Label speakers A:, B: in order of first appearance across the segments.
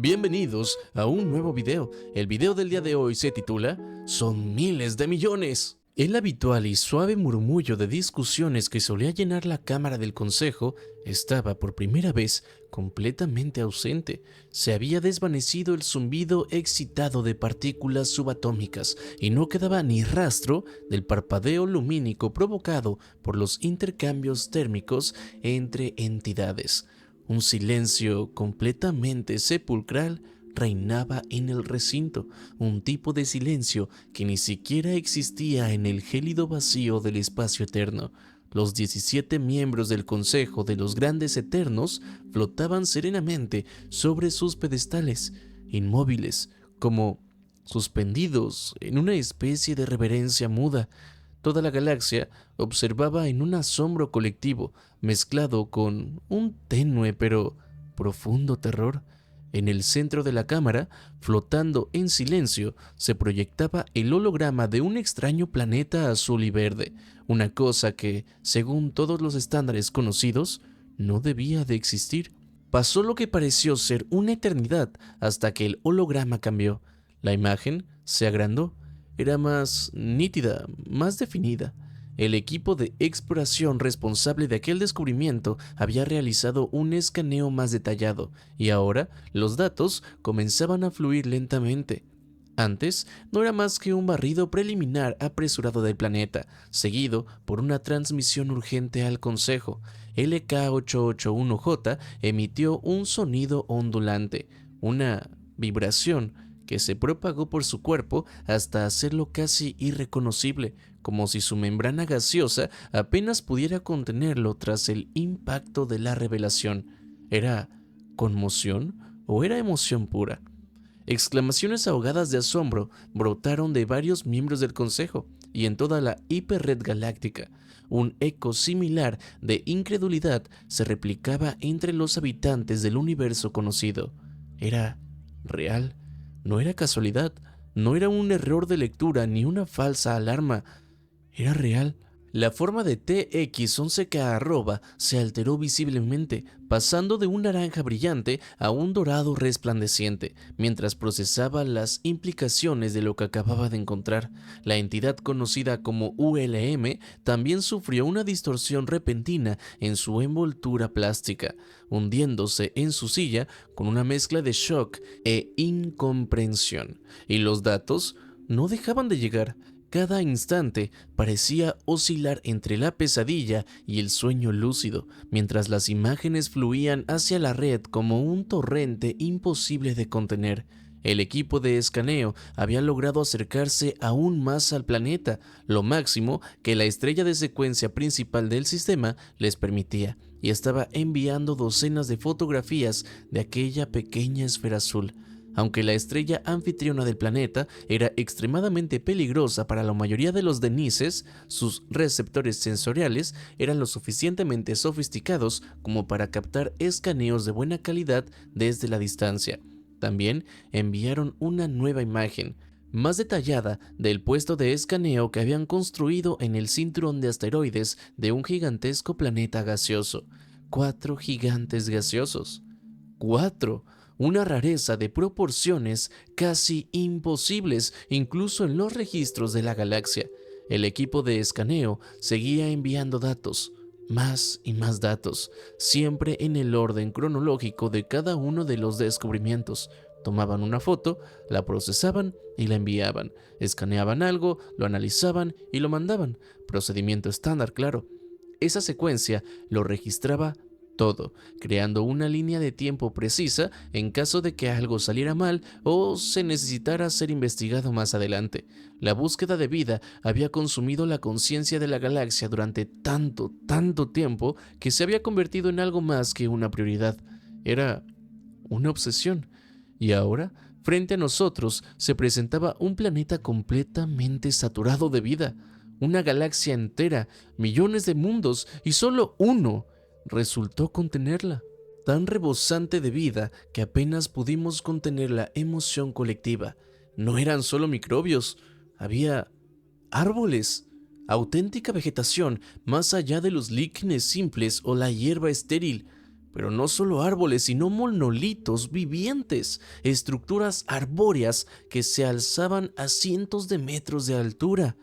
A: Bienvenidos a un nuevo video. El video del día de hoy se titula "Son miles de millones". El habitual y suave murmullo de discusiones que solía llenar la cámara del consejo estaba por primera vez completamente ausente. Se había desvanecido el zumbido excitado de partículas subatómicas y no quedaba ni rastro del parpadeo lumínico provocado por los intercambios térmicos entre entidades. Un silencio completamente sepulcral reinaba en el recinto, un tipo de silencio que ni siquiera existía en el gélido vacío del espacio eterno. Los 17 miembros del Consejo de los Grandes Eternos flotaban serenamente sobre sus pedestales, inmóviles, como suspendidos en una especie de reverencia muda. Toda la galaxia observaba en un asombro colectivo, mezclado con un tenue pero profundo terror. En el centro de la cámara, flotando en silencio, se proyectaba el holograma de un extraño planeta azul y verde, una cosa que, según todos los estándares conocidos, no debía de existir. Pasó lo que pareció ser una eternidad hasta que el holograma cambió. La imagen se agrandó. Era más nítida, más definida. El equipo de exploración responsable de aquel descubrimiento había realizado un escaneo más detallado, y ahora los datos comenzaban a fluir lentamente. Antes no era más que un barrido preliminar apresurado del planeta, seguido por una transmisión urgente al Consejo. LK881J emitió un sonido ondulante, una vibración que se propagó por su cuerpo hasta hacerlo casi irreconocible, como si su membrana gaseosa apenas pudiera contenerlo tras el impacto de la revelación. ¿Era conmoción o era emoción pura? Exclamaciones ahogadas de asombro brotaron de varios miembros del Consejo y en toda la hiperred galáctica. Un eco similar de incredulidad se replicaba entre los habitantes del universo conocido. ¿Era real? No era casualidad, no era un error de lectura ni una falsa alarma, era real. La forma de TX11K@ se alteró visiblemente, pasando de un naranja brillante a un dorado resplandeciente, mientras procesaba las implicaciones de lo que acababa de encontrar. La entidad conocida como ULM también sufrió una distorsión repentina en su envoltura plástica, hundiéndose en su silla con una mezcla de shock e incomprensión. Y los datos no dejaban de llegar. Cada instante parecía oscilar entre la pesadilla y el sueño lúcido, mientras las imágenes fluían hacia la red como un torrente imposible de contener. El equipo de escaneo había logrado acercarse aún más al planeta, lo máximo que la estrella de secuencia principal del sistema les permitía, y estaba enviando docenas de fotografías de aquella pequeña esfera azul. Aunque la estrella anfitriona del planeta era extremadamente peligrosa para la mayoría de los denises, sus receptores sensoriales eran lo suficientemente sofisticados como para captar escaneos de buena calidad desde la distancia. También enviaron una nueva imagen, más detallada, del puesto de escaneo que habían construido en el cinturón de asteroides de un gigantesco planeta gaseoso. 4 gigantes gaseosos. 4. Una rareza de proporciones casi imposibles incluso en los registros de la galaxia. El equipo de escaneo seguía enviando datos, más y más datos, siempre en el orden cronológico de cada uno de los descubrimientos. Tomaban una foto, la procesaban y la enviaban. Escaneaban algo, lo analizaban y lo mandaban. Procedimiento estándar, claro. Esa secuencia lo registraba todo, creando una línea de tiempo precisa en caso de que algo saliera mal o se necesitara ser investigado más adelante. La búsqueda de vida había consumido la conciencia de la galaxia durante tanto tiempo que se había convertido en algo más que una prioridad. Era una obsesión. Y ahora, frente a nosotros, se presentaba un planeta completamente saturado de vida. Una galaxia entera, millones de mundos y solo uno resultó contenerla, tan rebosante de vida que apenas pudimos contener la emoción colectiva. No eran solo microbios, había árboles, auténtica vegetación más allá de los líquenes simples o la hierba estéril. Pero no solo árboles, sino monolitos vivientes, estructuras arbóreas que se alzaban a cientos de metros de altura.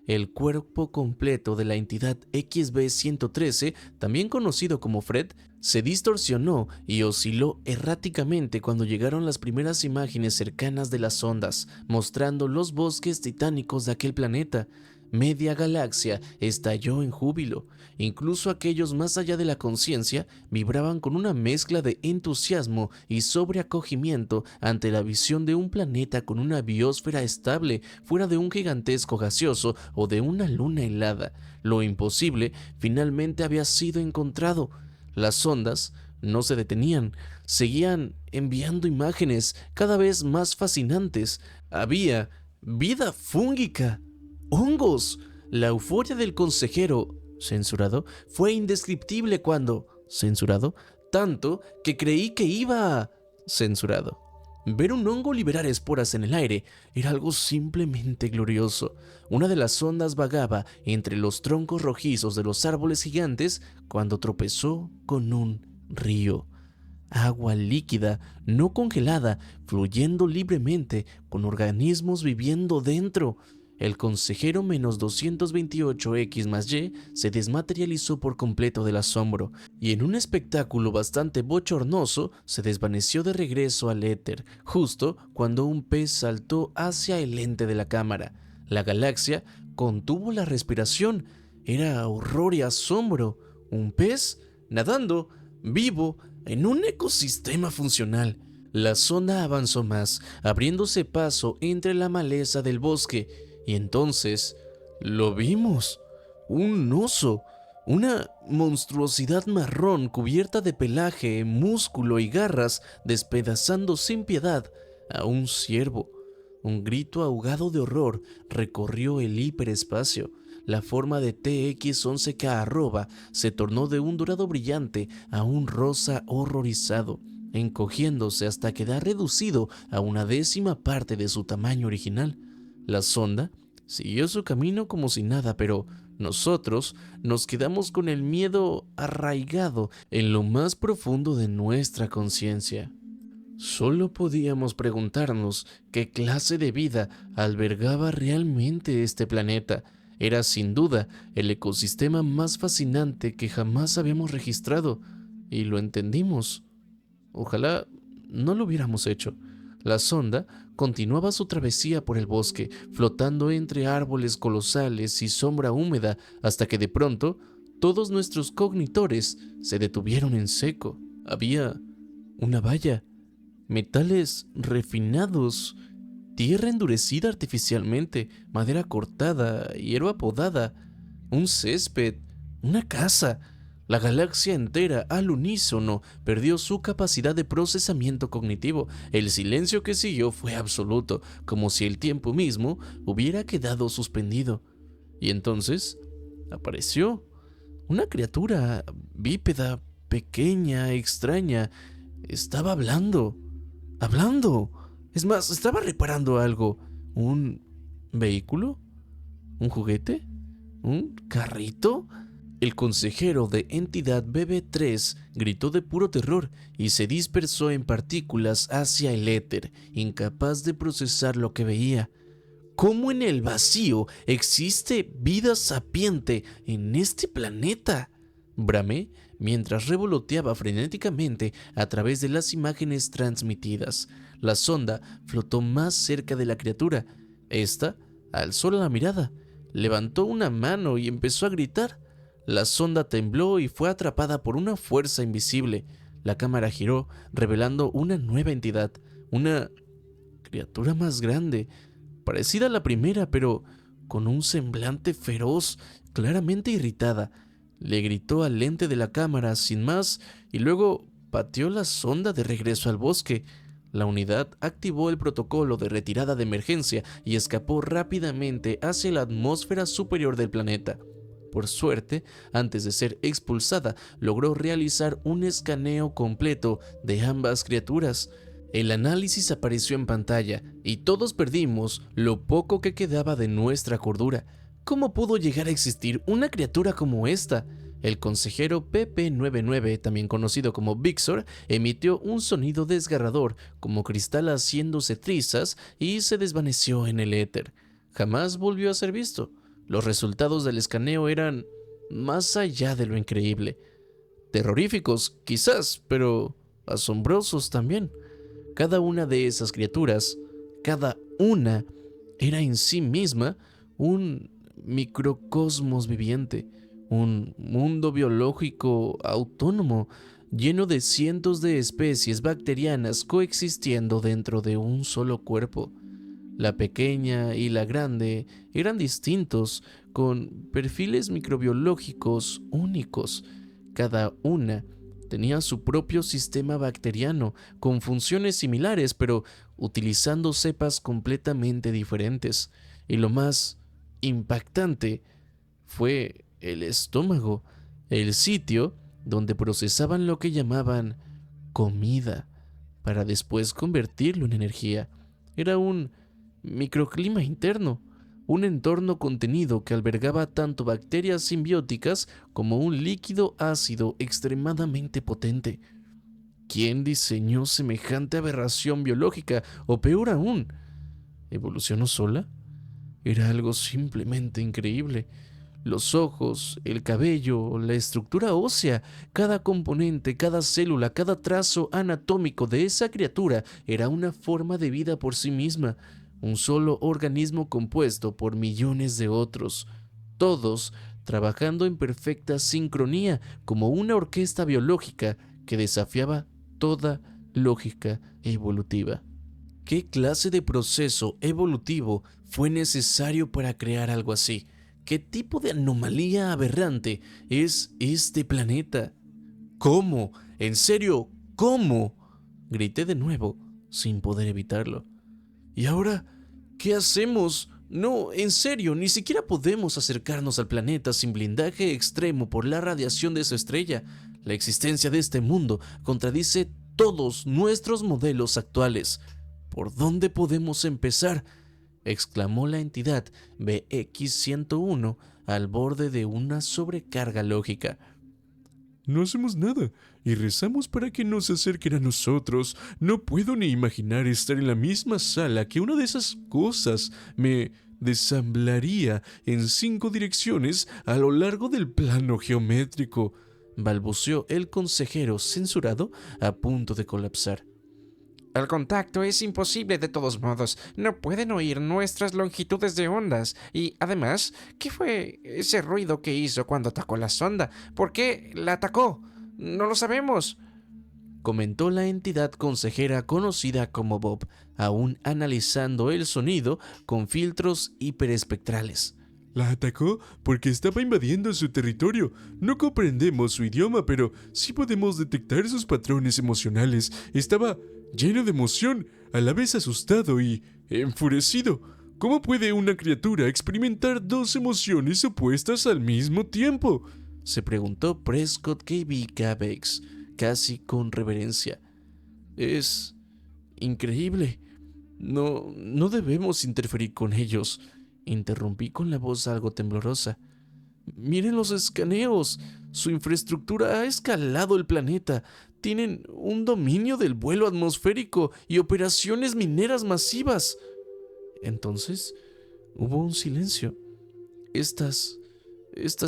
A: El cuerpo completo de la entidad XB-113, también conocido como Fred, se distorsionó y osciló erráticamente cuando llegaron las primeras imágenes cercanas de las ondas, mostrando los bosques titánicos de aquel planeta. Media galaxia estalló en júbilo. Incluso aquellos más allá de la conciencia vibraban con una mezcla de entusiasmo y sobreacogimiento ante la visión de un planeta con una biosfera estable, fuera de un gigantesco gaseoso o de una luna helada. Lo imposible finalmente había sido encontrado. Las ondas no se detenían, seguían enviando imágenes cada vez más fascinantes. Había vida fúngica, hongos. La euforia del consejero, censurado, fue indescriptible cuando, censurado, tanto que creí que iba, censurado. Ver un hongo liberar esporas en el aire era algo simplemente glorioso. Una de las ondas vagaba entre los troncos rojizos de los árboles gigantes cuando tropezó con un río. Agua líquida, no congelada, fluyendo libremente, con organismos viviendo dentro. El consejero -228X+Y se desmaterializó por completo del asombro, y en un espectáculo bastante bochornoso se desvaneció de regreso al éter, justo cuando un pez saltó hacia el lente de la cámara. La galaxia contuvo la respiración. Era horror y asombro. Un pez nadando, vivo, en un ecosistema funcional. La sonda avanzó más, abriéndose paso entre la maleza del bosque. Y entonces lo vimos. Un oso, una monstruosidad marrón cubierta de pelaje, músculo y garras, despedazando sin piedad a un ciervo. Un grito ahogado de horror recorrió el hiperespacio. La forma de TX-11K@ se tornó de un dorado brillante a un rosa horrorizado, encogiéndose hasta quedar reducido a una décima parte de su tamaño original. La sonda siguió su camino como si nada, pero nosotros nos quedamos con el miedo arraigado en lo más profundo de nuestra conciencia. Solo podíamos preguntarnos qué clase de vida albergaba realmente este planeta. Era sin duda el ecosistema más fascinante que jamás habíamos registrado, y lo entendimos. Ojalá no lo hubiéramos hecho. La sonda continuaba su travesía por el bosque, flotando entre árboles colosales y sombra húmeda, hasta que de pronto todos nuestros cognitores se detuvieron en seco. Había una valla, metales refinados, tierra endurecida artificialmente, madera cortada, hierba podada, un césped, una casa. La galaxia entera, al unísono, perdió su capacidad de procesamiento cognitivo. El silencio que siguió fue absoluto, como si el tiempo mismo hubiera quedado suspendido. Y entonces apareció una criatura bípeda, pequeña, extraña. Estaba hablando. Es más, estaba reparando algo. ¿Un vehículo? ¿Un juguete? ¿Un carrito? El consejero de entidad BB3 gritó de puro terror y se dispersó en partículas hacia el éter, incapaz de procesar lo que veía. ¿Cómo en el vacío existe vida sapiente en este planeta?, bramé mientras revoloteaba frenéticamente a través de las imágenes transmitidas. La sonda flotó más cerca de la criatura. Esta alzó la mirada, levantó una mano y empezó a gritar. La sonda tembló y fue atrapada por una fuerza invisible. La cámara giró, revelando una nueva entidad, una criatura más grande, parecida a la primera, pero con un semblante feroz, claramente irritada. Le gritó al lente de la cámara sin más y luego pateó la sonda de regreso al bosque. La unidad activó el protocolo de retirada de emergencia y escapó rápidamente hacia la atmósfera superior del planeta. Por suerte, antes de ser expulsada, logró realizar un escaneo completo de ambas criaturas. El análisis apareció en pantalla y todos perdimos lo poco que quedaba de nuestra cordura. ¿Cómo pudo llegar a existir una criatura como esta? El consejero PP99, también conocido como Vixor, emitió un sonido desgarrador, como cristal haciéndose trizas, y se desvaneció en el éter. Jamás volvió a ser visto. Los resultados del escaneo eran más allá de lo increíble. Terroríficos, quizás, pero asombrosos también. Cada una de esas criaturas, cada una, era en sí misma un microcosmos viviente, un mundo biológico autónomo, lleno de cientos de especies bacterianas coexistiendo dentro de un solo cuerpo. La pequeña y la grande eran distintos, con perfiles microbiológicos únicos. Cada una tenía su propio sistema bacteriano, con funciones similares, pero utilizando cepas completamente diferentes. Y lo más impactante fue el estómago, el sitio donde procesaban lo que llamaban comida, para después convertirlo en energía. Era un microclima interno, un entorno contenido que albergaba tanto bacterias simbióticas como un líquido ácido extremadamente potente. ¿Quién diseñó semejante aberración biológica? O peor aún, ¿evolucionó sola? Era algo simplemente increíble. Los ojos, el cabello, la estructura ósea, cada componente, cada célula, cada trazo anatómico de esa criatura era una forma de vida por sí misma, un solo organismo compuesto por millones de otros, todos trabajando en perfecta sincronía como una orquesta biológica que desafiaba toda lógica evolutiva. ¿Qué clase de proceso evolutivo fue necesario para crear algo así? ¿Qué tipo de anomalía aberrante es este planeta? ¿Cómo? ¿En serio? ¿Cómo? Grité de nuevo, sin poder evitarlo. ¿Y ahora qué hacemos? No, en serio, ni siquiera podemos acercarnos al planeta sin blindaje extremo por la radiación de su estrella. La existencia de este mundo contradice todos nuestros modelos actuales. ¿Por dónde podemos empezar?, exclamó la entidad BX-101 al borde de una sobrecarga lógica.
B: No hacemos nada y rezamos para que no se acerquen a nosotros. No puedo ni imaginar estar en la misma sala que una de esas cosas me desamblaría en 5 direcciones a lo largo del plano geométrico,
A: balbuceó el consejero censurado, a punto de colapsar.
C: El contacto es imposible de todos modos. No pueden oír nuestras longitudes de ondas. Y además, ¿qué fue ese ruido que hizo cuando atacó la sonda? ¿Por qué la atacó? No lo sabemos,
A: comentó la entidad consejera conocida como Bob, aún analizando el sonido con filtros hiperespectrales.
B: La atacó porque estaba invadiendo su territorio. No comprendemos su idioma, pero sí podemos detectar sus patrones emocionales. Estaba lleno de emoción, a la vez asustado y enfurecido. ¿Cómo puede una criatura experimentar 2 emociones opuestas al mismo tiempo?,
A: se preguntó Prescott KB Cabex, casi con reverencia. Es increíble. No debemos interferir con ellos, interrumpí con la voz algo temblorosa. Miren los escaneos. Su infraestructura ha escalado el planeta. Tienen un dominio del vuelo atmosférico y operaciones mineras masivas. Entonces, hubo un silencio. Estas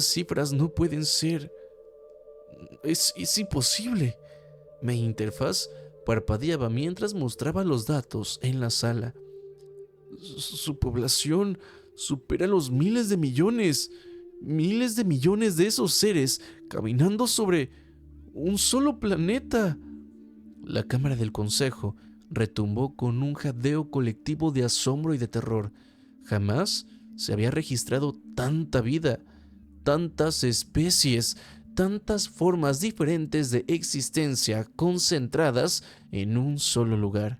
A: cifras no pueden ser. Es imposible. Mi interfaz parpadeaba mientras mostraba los datos en la sala. Su población supera los miles de millones de esos seres caminando sobre un solo planeta. La cámara del consejo retumbó con un jadeo colectivo de asombro y de terror. Jamás se había registrado tanta vida, tantas especies, tantas formas diferentes de existencia concentradas en un solo lugar.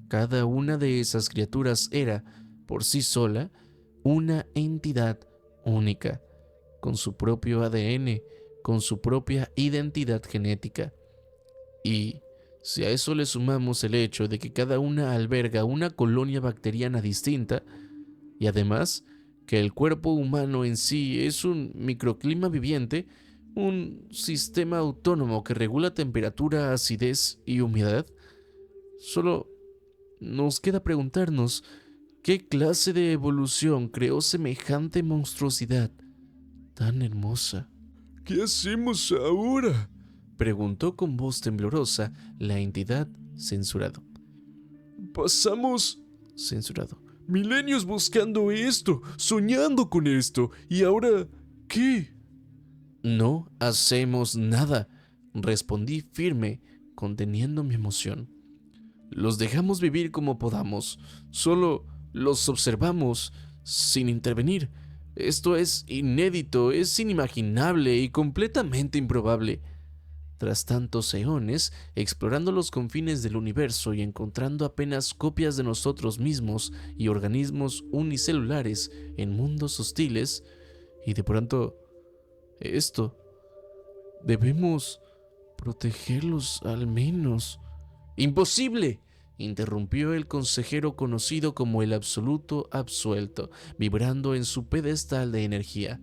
A: Cada una de esas criaturas era, por sí sola, una entidad única, con su propio ADN, con su propia identidad genética. Y si a eso le sumamos el hecho de que cada una alberga una colonia bacteriana distinta, y además que el cuerpo humano en sí es un microclima viviente, ¿Un sistema autónomo que regula temperatura, acidez y humedad? Solo nos queda preguntarnos qué clase de evolución creó semejante monstruosidad tan hermosa.
B: ¿Qué hacemos ahora?
A: Preguntó con voz temblorosa la entidad censurado.
B: Pasamos
A: Censurado.
B: milenios buscando esto, soñando con esto, y ahora, ¿qué?
A: No hacemos nada, respondí firme, conteniendo mi emoción. Los dejamos vivir como podamos, solo los observamos sin intervenir. Esto es inédito, es inimaginable y completamente improbable. Tras tantos eones, explorando los confines del universo y encontrando apenas copias de nosotros mismos y organismos unicelulares en mundos hostiles, y de pronto, esto, debemos protegerlos al menos. ¡Imposible!, interrumpió el consejero conocido como el absoluto absuelto, vibrando en su pedestal de energía.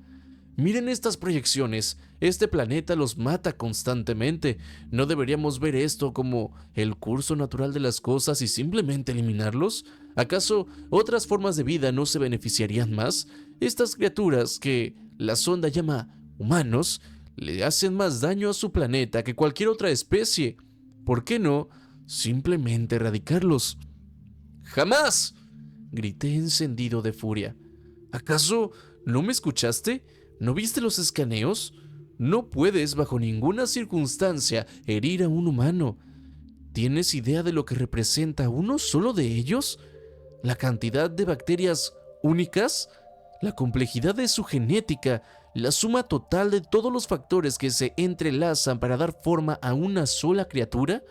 A: Miren estas proyecciones, este planeta los mata constantemente. ¿No deberíamos ver esto como el curso natural de las cosas y simplemente eliminarlos? ¿Acaso otras formas de vida no se beneficiarían más? Estas criaturas que la sonda llama humanos le hacen más daño a su planeta que cualquier otra especie. ¿Por qué no simplemente erradicarlos? ¡Jamás!, grité encendido de furia. ¿Acaso no me escuchaste? ¿No viste los escaneos? No puedes bajo ninguna circunstancia herir a un humano. ¿Tienes idea de lo que representa uno solo de ellos? ¿La cantidad de bacterias únicas? ¿La complejidad de su genética? ¿La suma total de todos los factores que se entrelazan para dar forma a una sola criatura?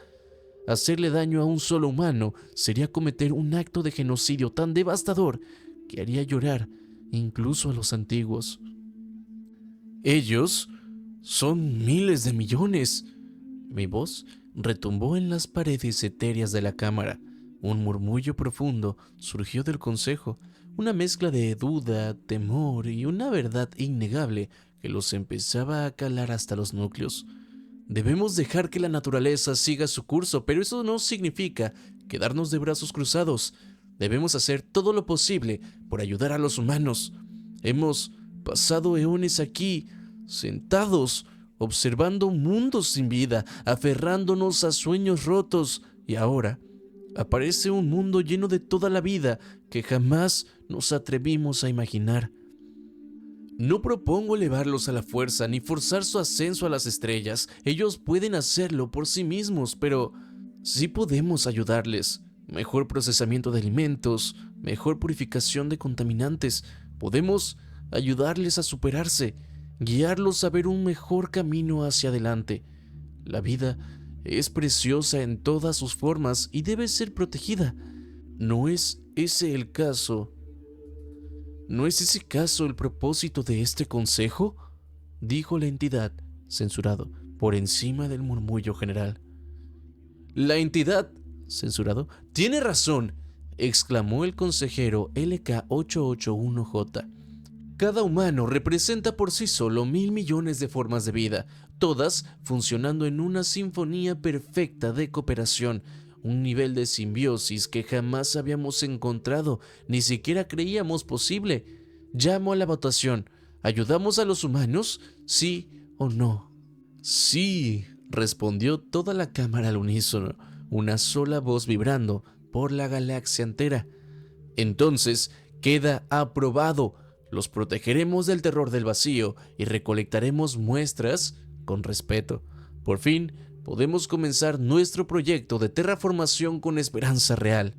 A: Hacerle daño a un solo humano sería cometer un acto de genocidio tan devastador que haría llorar incluso a los antiguos. Ellos son miles de millones. Mi voz retumbó en las paredes etéreas de la cámara. Un murmullo profundo surgió del consejo, una mezcla de duda, temor y una verdad innegable que los empezaba a calar hasta los núcleos. Debemos dejar que la naturaleza siga su curso, pero eso no significa quedarnos de brazos cruzados. Debemos hacer todo lo posible por ayudar a los humanos. Hemos pasado eones aquí, sentados, observando mundos sin vida, aferrándonos a sueños rotos, y ahora aparece un mundo lleno de toda la vida que jamás nos atrevimos a imaginar. No propongo elevarlos a la fuerza ni forzar su ascenso a las estrellas. Ellos pueden hacerlo por sí mismos, pero sí podemos ayudarles. Mejor procesamiento de alimentos, mejor purificación de contaminantes. Podemos ayudarles a superarse, guiarlos a ver un mejor camino hacia adelante. La vida es preciosa en todas sus formas y debe ser protegida. ¿No es ese el caso? ¿No es ese caso el propósito de este consejo?, dijo la entidad, censurado, por encima del murmullo general. La entidad, censurado, tiene razón, exclamó el consejero LK881J. Cada humano representa por sí solo 1.000 millones de formas de vida, todas funcionando en una sinfonía perfecta de cooperación, un nivel de simbiosis que jamás habíamos encontrado, ni siquiera creíamos posible. Llamo a la votación. ¿Ayudamos a los humanos? ¿Sí o no? Sí, respondió toda la cámara al unísono, una sola voz vibrando por la galaxia entera. Entonces, queda aprobado. Los protegeremos del terror del vacío y recolectaremos muestras con respeto. Por fin, podemos comenzar nuestro proyecto de terraformación con esperanza real,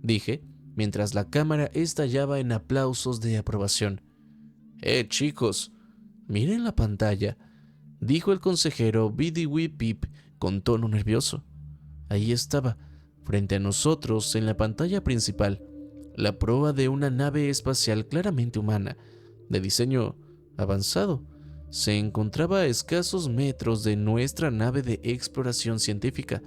A: dije, mientras la cámara estallaba en aplausos de aprobación. Chicos, miren la pantalla, dijo el consejero Bidiwi Pip con tono nervioso. Ahí estaba, frente a nosotros en la pantalla principal, la proa de una nave espacial claramente humana, de diseño avanzado. Se encontraba a escasos metros de nuestra nave de exploración científica.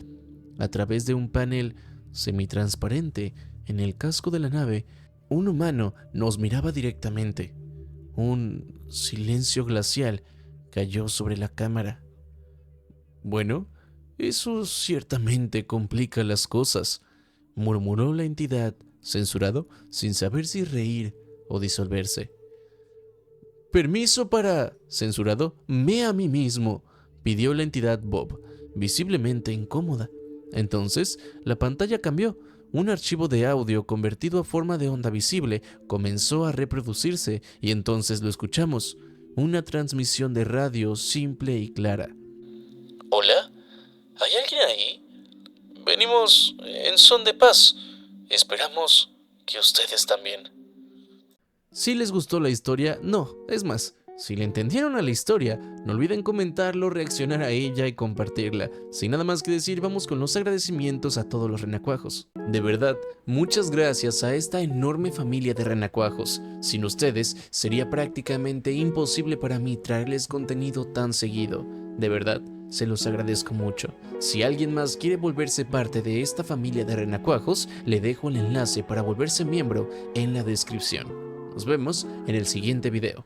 A: A través de un panel semitransparente en el casco de la nave, un humano nos miraba directamente. Un silencio glacial cayó sobre la cámara. Bueno, eso ciertamente complica las cosas, murmuró la entidad, censurado, sin saber si reír o disolverse. Permiso para, censurado, me a mí mismo, pidió la entidad Bob, visiblemente incómoda. Entonces, la pantalla cambió. Un archivo de audio convertido a forma de onda visible comenzó a reproducirse y entonces lo escuchamos. Una transmisión de radio simple y clara.
D: ¿Hola? ¿Hay alguien ahí? Venimos en son de paz. Esperamos que ustedes también.
A: Si les gustó la historia, no, es más, si le entendieron a la historia, no olviden comentarlo, reaccionar a ella y compartirla. Sin nada más que decir, vamos con los agradecimientos a todos los renacuajos. De verdad, muchas gracias a esta enorme familia de renacuajos. Sin ustedes, sería prácticamente imposible para mí traerles contenido tan seguido. De verdad, se los agradezco mucho. Si alguien más quiere volverse parte de esta familia de renacuajos, le dejo el enlace para volverse miembro en la descripción. Nos vemos en el siguiente video.